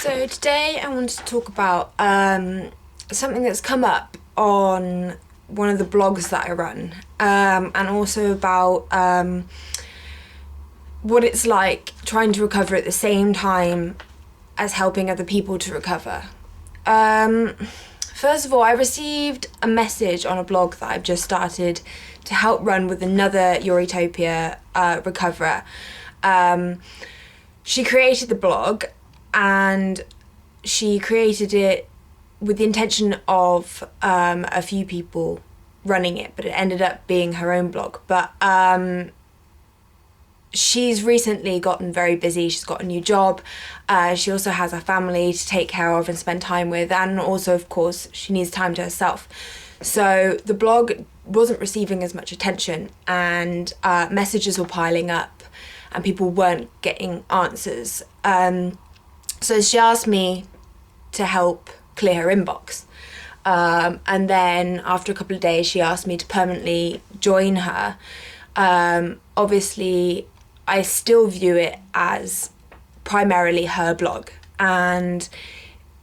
So today I wanted to talk about something that's come up on one of the blogs that I run, and also about what it's like trying to recover at the same time as helping other people to recover. First of all, I received a message on a blog that I've just started to help run with another Eurytopia recoverer. She created the blog, and she created it with the intention of a few people running it, but it ended up being her own blog. But she's recently gotten very busy. She's got a new job. She also has a family to take care of and spend time with, and also, of course, she needs time to herself. So the blog wasn't receiving as much attention, and messages were piling up, and people weren't getting answers. So she asked me to help clear her inbox. And then after a couple of days, she asked me to permanently join her. Obviously, I still view it as primarily her blog. And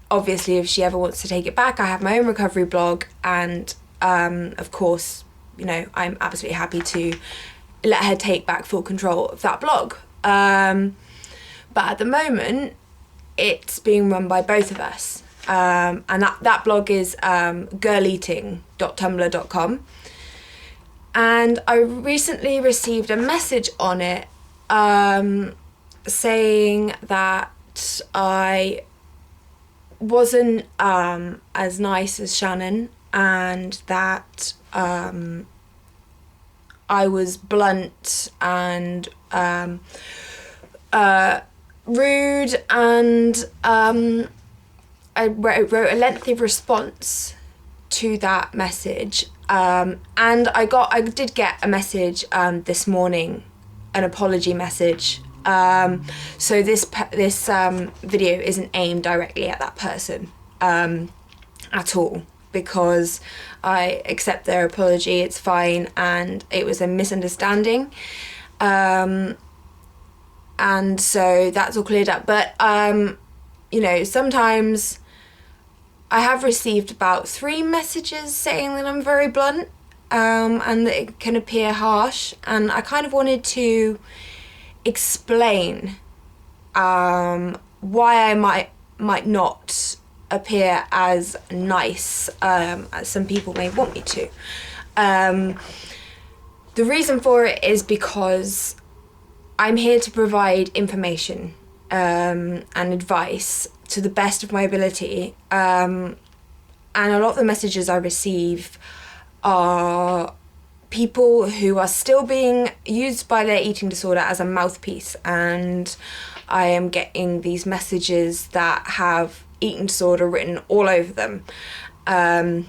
obviously, if she ever wants to take it back, I have my own recovery blog. And of course, you know, I'm absolutely happy to let her take back full control of that blog. But at the moment, it's being run by both of us. And that blog is girleating.tumblr.com. And I recently received a message on it saying that I wasn't as nice as Shannon, and that I was blunt and rude, and I wrote a lengthy response to that message, and I did get a message this morning, an apology message. So this video isn't aimed directly at that person at all, because I accept their apology. It's fine, and it was a misunderstanding. And so that's all cleared up. But, you know, sometimes I have received about 3 messages saying that I'm very blunt, and that it can appear harsh. And I kind of wanted to explain why I might not appear as nice as some people may want me to. The reason for it is because I'm here to provide information and advice to the best of my ability, and a lot of the messages I receive are people who are still being used by their eating disorder as a mouthpiece, and I am getting these messages that have eating disorder written all over them. And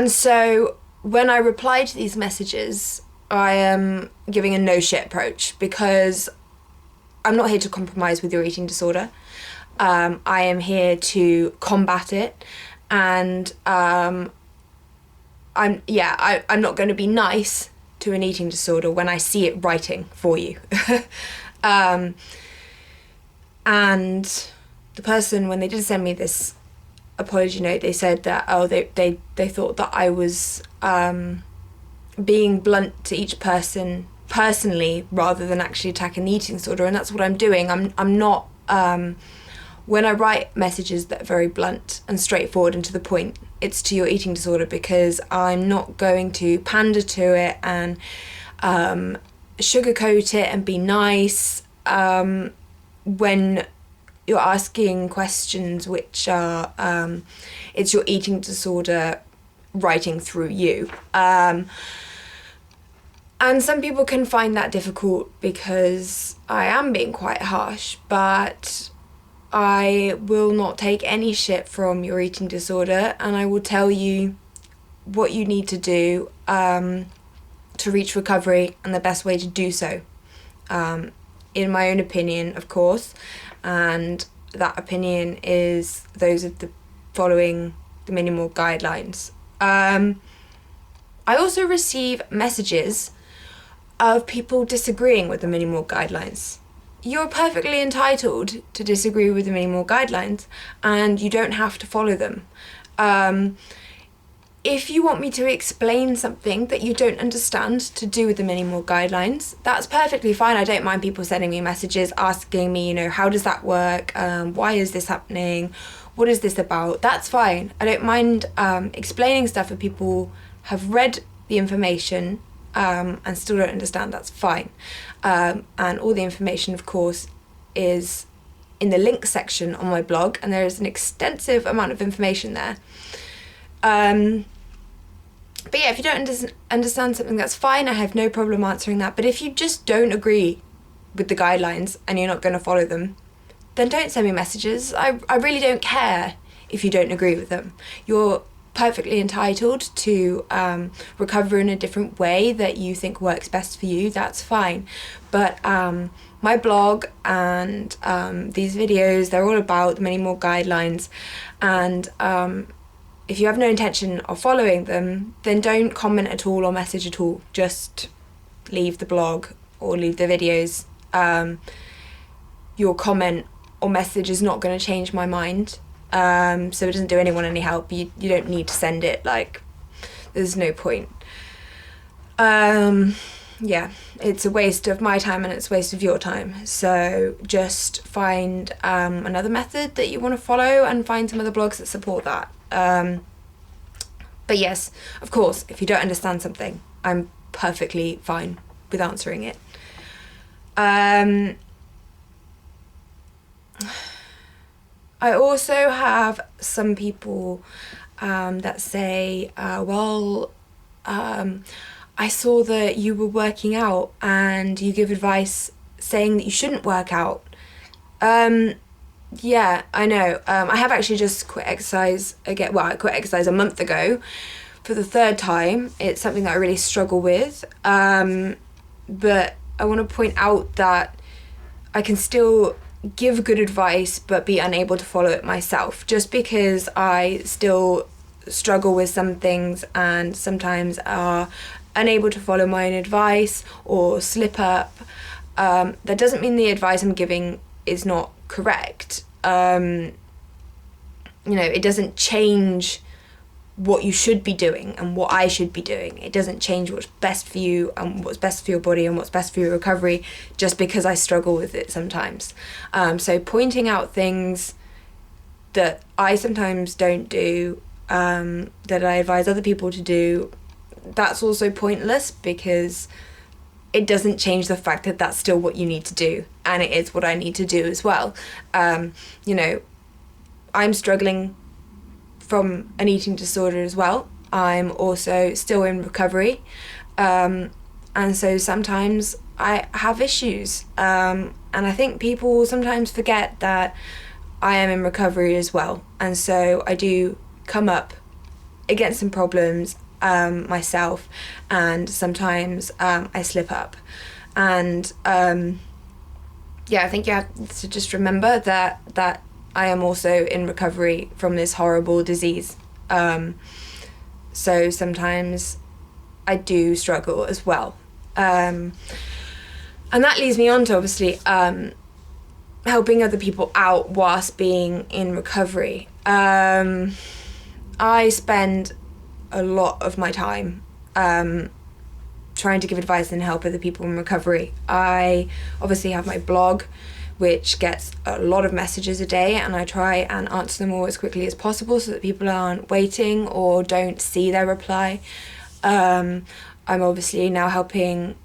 so when I reply to these messages, I am giving a no shit approach, because I'm not here to compromise with your eating disorder. I am here to combat it, and I'm not going to be nice to an eating disorder when I see it writing for you. And the person, when they did send me this apology note, they said that they thought that I was being blunt to each person personally rather than actually attacking the eating disorder, and that's what I'm doing. I'm not when I write messages that are very blunt and straightforward and to the point, it's to your eating disorder, because I'm not going to pander to it and sugarcoat it and be nice when you're asking questions which are it's your eating disorder writing through you. And some people can find that difficult because I am being quite harsh, but I will not take any shit from your eating disorder, and I will tell you what you need to do to reach recovery, and the best way to do so, in my own opinion, of course, and that opinion is those of the following the minimal guidelines. I also receive messages of people disagreeing with the minimal guidelines. you're perfectly entitled to disagree with the many more guidelines, and you don't have to follow them. If you want me to explain something that you don't understand to do with the many more guidelines, that's perfectly fine. I don't mind people sending me messages asking me, how does that work? Why is this happening? What is this about? That's fine. I don't mind explaining stuff if people have read the information and still don't understand. That's fine. And all the information, of course, is in the link section on my blog, and there is an extensive amount of information there. But yeah, if you don't understand something, that's fine. I have no problem answering that. But if you just don't agree with the guidelines and you're not going to follow them, then don't send me messages. I really don't care if you don't agree with them. You're perfectly entitled to recover in a different way that you think works best for you. That's fine. But my blog and these videos, they're all about the many more guidelines. And if you have no intention of following them, then don't comment at all or message at all. Just leave the blog or leave the videos. Your comment or message is not going to change my mind. So it doesn't do anyone any help. You don't need to send it. There's no point. Yeah, it's a waste of my time and it's a waste of your time. So just find another method that you want to follow and find some other blogs that support that. But yes, of course, if you don't understand something, I'm perfectly fine with answering it. I also have some people that say, I saw that you were working out and you give advice saying that you shouldn't work out. Yeah, I know. I have actually just quit exercise again. Well, I quit exercise a month ago for the third time. It's something that I really struggle with. But I want to point out that I can still give good advice but be unable to follow it myself. Just because I still struggle with some things and sometimes are unable to follow my own advice or slip up, that doesn't mean the advice I'm giving is not correct. It doesn't change what you should be doing and what I should be doing. It doesn't change what's best for you and what's best for your body and what's best for your recovery just because I struggle with it sometimes. So pointing out things that I sometimes don't do, that I advise other people to do, that's also pointless because it doesn't change the fact that that's still what you need to do, and it is what I need to do as well. I'm struggling from an eating disorder as well. I'm also still in recovery, and so sometimes I have issues, and I think people sometimes forget that I am in recovery as well, and so I do come up against some problems myself, and sometimes I slip up, and I think you have to just remember that I am also in recovery from this horrible disease, so sometimes I do struggle as well, and that leads me on to obviously helping other people out whilst being in recovery. I spend a lot of my time trying to give advice and help other people in recovery. I obviously have my blog, which gets a lot of messages a day, and I try and answer them all as quickly as possible so that people aren't waiting or don't see their reply. I'm obviously now helping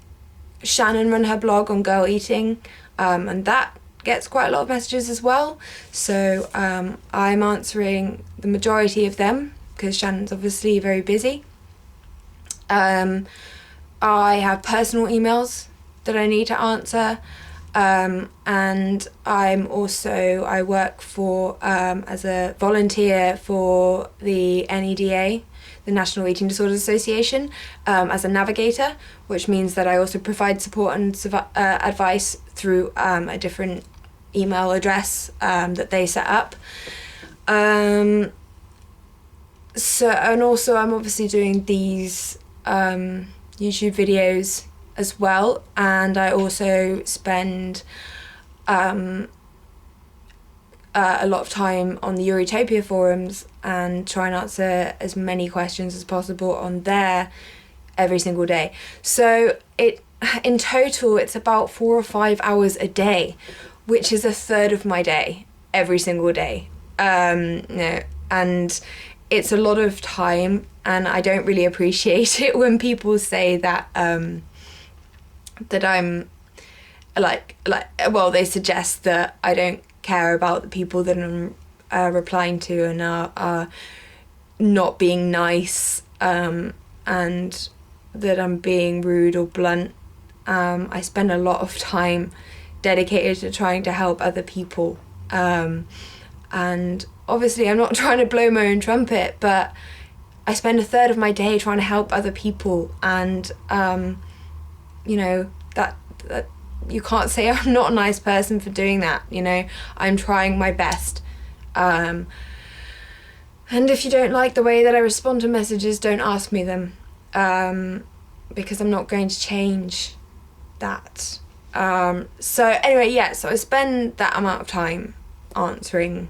Shannon run her blog on girl eating, and that gets quite a lot of messages as well. So I'm answering the majority of them because Shannon's obviously very busy. I have personal emails that I need to answer, and I work for as a volunteer for the NEDA, the National Eating Disorders Association, as a navigator, which means that I also provide support and advice through a different email address that they set up. So, and also I'm obviously doing these YouTube videos as well, and I also spend a lot of time on the Eurytopia forums and try and answer as many questions as possible on there every single day. So in total it's about 4 or 5 hours a day, which is a third of my day every single day. And it's a lot of time, and I don't really appreciate it when people say that that I'm they suggest that I don't care about the people that I'm replying to and are not being nice, and that I'm being rude or blunt. I spend a lot of time dedicated to trying to help other people, and obviously I'm not trying to blow my own trumpet, but I spend a third of my day trying to help other people, and that you can't say I'm not a nice person for doing that. I'm trying my best, and if you don't like the way that I respond to messages, don't ask me them, because I'm not going to change that. So anyway, so I spend that amount of time answering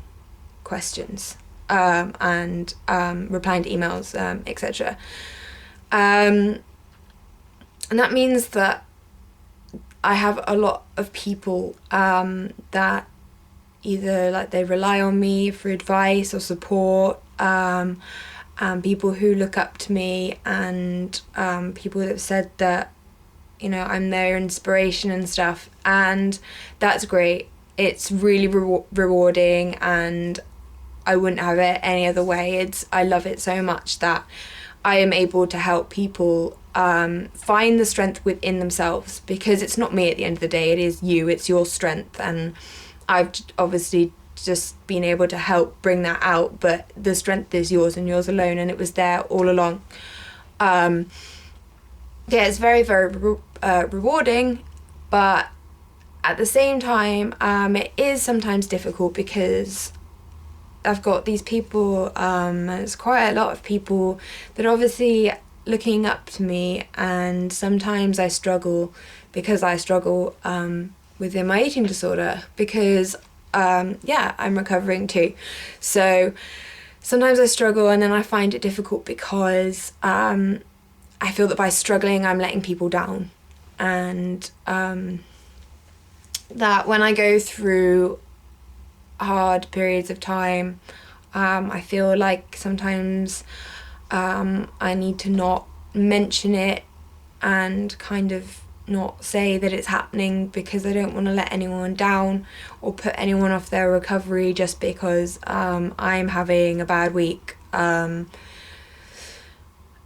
questions, and replying to emails, etc. And that means that I have a lot of people that either they rely on me for advice or support, and people who look up to me, and people that have said that I'm their inspiration and stuff, and that's great. It's really rewarding, and I wouldn't have it any other way. I love it so much that I am able to help people find the strength within themselves, because it's not me at the end of the day, it is you, it's your strength, and I've obviously just been able to help bring that out, but the strength is yours and yours alone, and it was there all along. It's very, very rewarding, but at the same time, it is sometimes difficult, because I've got these people, there's quite a lot of people that are obviously looking up to me, and sometimes I struggle because I struggle within my eating disorder, because I'm recovering too. So sometimes I struggle, and then I find it difficult because I feel that by struggling I'm letting people down, and that when I go through hard periods of time, I feel like sometimes I need to not mention it and kind of not say that it's happening, because I don't want to let anyone down or put anyone off their recovery just because I'm having a bad week, and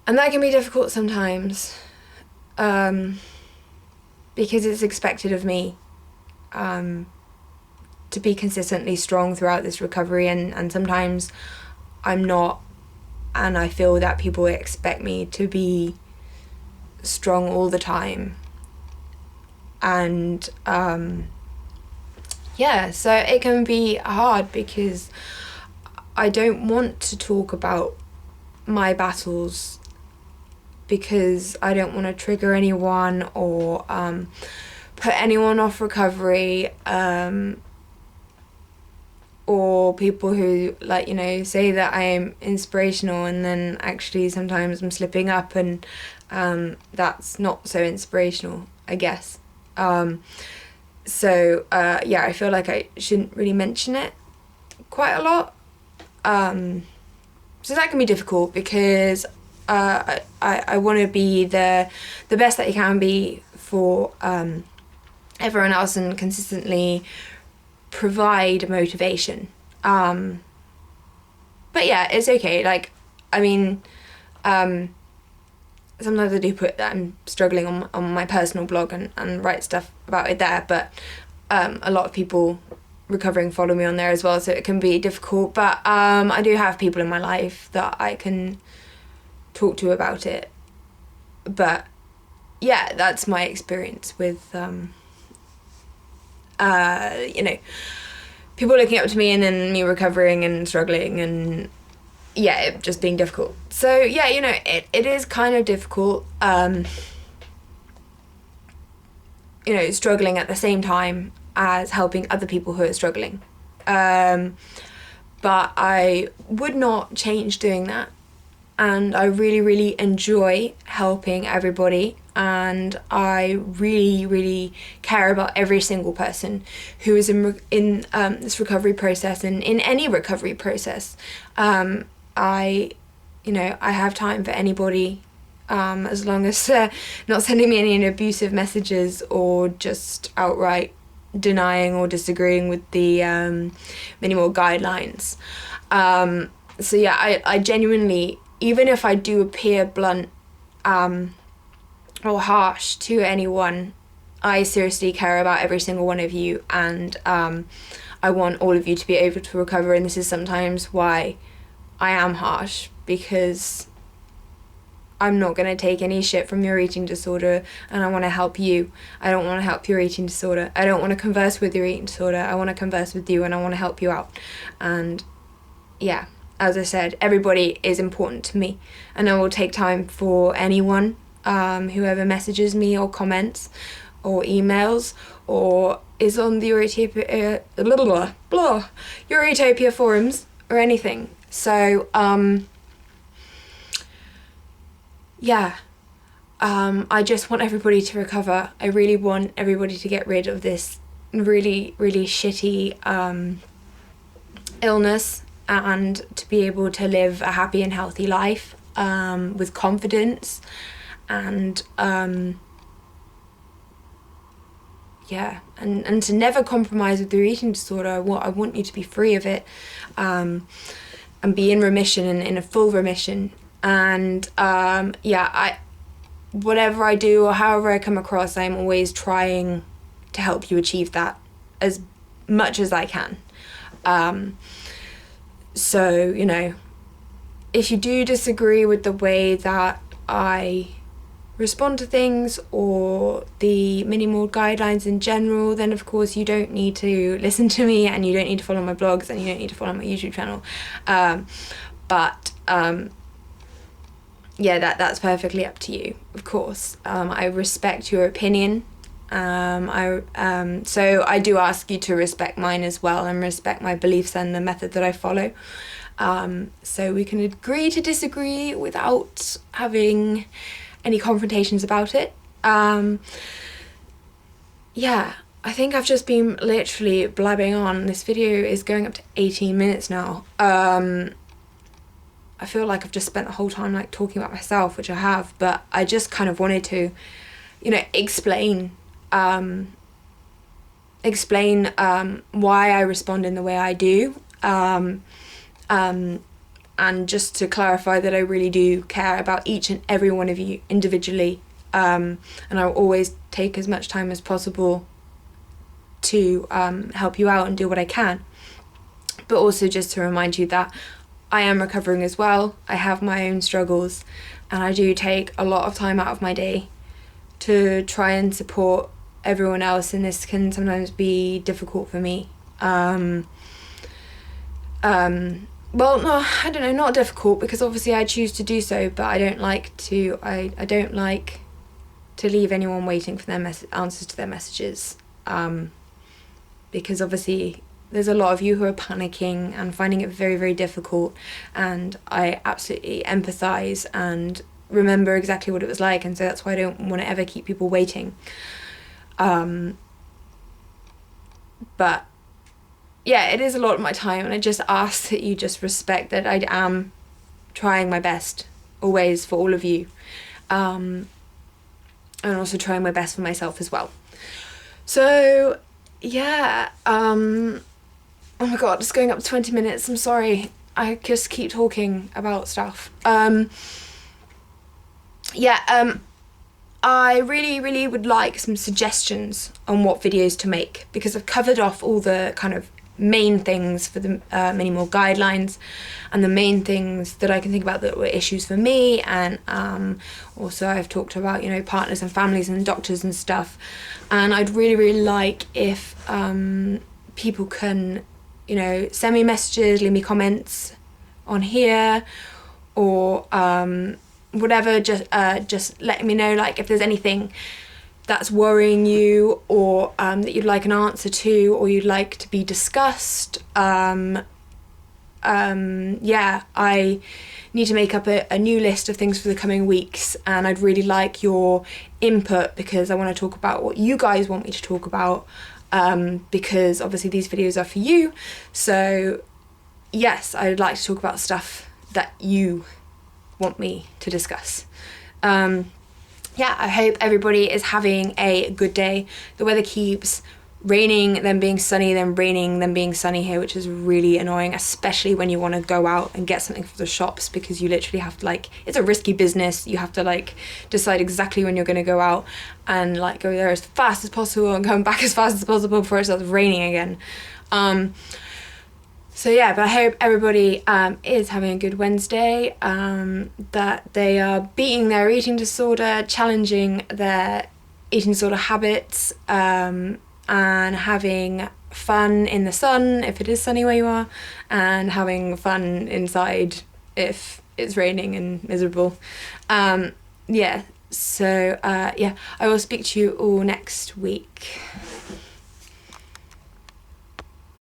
that can be difficult sometimes, because it's expected of me to be consistently strong throughout this recovery, and sometimes I'm not, and I feel that people expect me to be strong all the time, and so it can be hard, because I don't want to talk about my battles, because I don't want to trigger anyone or put anyone off recovery, or people who say that I am inspirational, and then actually sometimes I'm slipping up, and that's not so inspirational, I guess. I feel like I shouldn't really mention it quite a lot. So that can be difficult, because I want to be the best that you can be for everyone else, and consistently provide motivation. But it's okay. Sometimes I do put that I'm struggling on my personal blog and write stuff about it there, but a lot of people recovering follow me on there as well, so it can be difficult, but I do have people in my life that I can talk to about it. But that's my experience with people looking up to me, and then me recovering and struggling, and it just being difficult. So it is kind of difficult, struggling at the same time, as helping other people who are struggling. But I would not change doing that. And I really, really enjoy helping everybody. And I really, really care about every single person who is in this recovery process, and in any recovery process. I have time for anybody, as long as they're not sending me any abusive messages or just outright denying or disagreeing with the minimal guidelines. So yeah, I genuinely, even if I do appear blunt or harsh to anyone, I seriously care about every single one of you, and I want all of you to be able to recover. And this is sometimes why I am harsh, because I'm not going to take any shit from your eating disorder, and I want to help you. I don't want to help your eating disorder. I don't want to converse with your eating disorder. I want to converse with you, and I want to help you out. And yeah, as I said, everybody is important to me, and I will take time for anyone, whoever messages me or comments or emails or is on the Eurytopia forums or anything. So I just want everybody to recover. I really want everybody to get rid of this really, really shitty illness, and to be able to live a happy and healthy life with confidence, and and to never compromise with your eating disorder. I want you to be free of it, and be in remission, and in a full remission. And whatever I do or however I come across, I'm always trying to help you achieve that as much as I can. So, if you do disagree with the way that I respond to things or the minimal guidelines in general, then of course you don't need to listen to me, and you don't need to follow my blogs, and you don't need to follow my YouTube channel. That's perfectly up to you, of course. I respect your opinion. So I do ask you to respect mine as well, and respect my beliefs and the method that I follow. So we can agree to disagree without having any confrontations about it. I think I've just been literally blabbing on. This video is going up to 18 minutes now. I feel like I've just spent the whole time talking about myself, which I have, but I just kind of wanted to, explain why I respond in the way I do, and just to clarify that I really do care about each and every one of you individually, and I will always take as much time as possible to help you out and do what I can, but also just to remind you that I am recovering as well. I have my own struggles, and I do take a lot of time out of my day to try and support everyone else, and this can sometimes be difficult for me. Well, no, I don't know, not difficult, because obviously I choose to do so, but I don't like to leave anyone waiting for their answers to their messages, because obviously there's a lot of you who are panicking and finding it very, very difficult, and I absolutely empathise and remember exactly what it was like, and so that's why I don't want to ever keep people waiting. But yeah, it is a lot of my time, and I just ask that you just respect that I am trying my best always for all of you, and also trying my best for myself as well. So yeah, oh my god, it's going up to 20 minutes. I'm sorry. I just keep talking about stuff. I really, really would like some suggestions on what videos to make, because I've covered off all the kind of main things for the minimal guidelines, and the main things that I can think about that were issues for me, and also I've talked about, partners and families and doctors and stuff, and I'd really, really like if people can, send me messages, leave me comments on here, or whatever, just letting me know if there's anything that's worrying you, or that you'd like an answer to, or you'd like to be discussed. Yeah, I need to make up a new list of things for the coming weeks, and I'd really like your input, because I want to talk about what you guys want me to talk about, because obviously these videos are for you. So yes, I'd like to talk about stuff that you want me to discuss. Yeah, I hope everybody is having a good day. The weather keeps raining, then being sunny, then raining, then being sunny here, which is really annoying, especially when you want to go out and get something from the shops, because you literally have to, like, it's a risky business. You have to, like, decide exactly when you're going to go out and, like, go there as fast as possible and come back as fast as possible before it starts raining again. So yeah, but I hope everybody is having a good Wednesday, that they are beating their eating disorder, challenging their eating disorder habits, and having fun in the sun if it is sunny where you are, and having fun inside if it's raining and miserable. Yeah, so yeah, I will speak to you all next week.